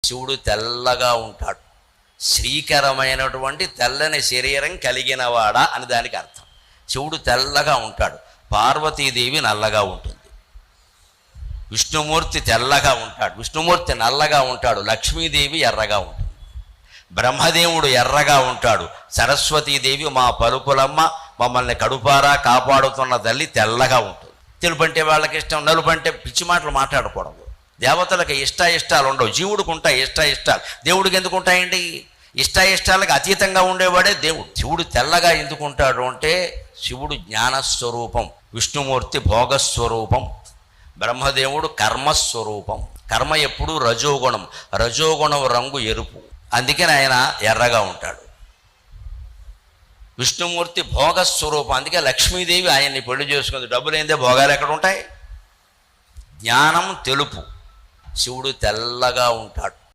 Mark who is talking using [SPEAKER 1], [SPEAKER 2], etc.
[SPEAKER 1] శివుడు తెల్లగా ఉంటాడు. శ్రీకరమైనటువంటి తెల్లని శరీరం కలిగినవాడా అని దానికి అర్థం. శివుడు తెల్లగా ఉంటాడు. పార్వతీదేవి నల్లగా ఉంటుంది. విష్ణుమూర్తి తెల్లగా ఉంటాడు. విష్ణుమూర్తి నల్లగా ఉంటాడు. లక్ష్మీదేవి ఎర్రగా ఉంటుంది. బ్రహ్మదేవుడు ఎర్రగా ఉంటాడు. సరస్వతీదేవి మా పలుకులమ్మ, మమ్మల్ని కడుపారా కాపాడుతున్న తల్లి తెల్లగా ఉంటుంది. తెలుపు అంటే వాళ్ళకి ఇష్టం, నలుపు అంటే పిచ్చి మాటలు మాట్లాడకూడదు. దేవతలకు ఇష్టాలు ఉండవు. జీవుడికి ఉంటాయి ఇష్టాలు. దేవుడికి ఎందుకు ఉంటాయండి? ఇష్టాలకు అతీతంగా ఉండేవాడే దేవుడు. శివుడు తెల్లగా ఎందుకు ఉంటాడు అంటే శివుడు జ్ఞానస్వరూపం, విష్ణుమూర్తి భోగస్వరూపం, బ్రహ్మదేవుడు కర్మస్వరూపం. కర్మ ఎప్పుడు రజోగుణం. రజోగుణం రంగు ఎరుపు, అందుకని ఆయన ఎర్రగా ఉంటాడు. విష్ణుమూర్తి భోగస్వరూపం, అందుకే లక్ష్మీదేవి ఆయన్ని పెళ్లి చేసుకుంది. డబ్బులు ఏందే భోగాలు ఎక్కడ ఉంటాయి? జ్ఞానం తెలుపు, శివుడు తెల్లగా ఉంటాడు.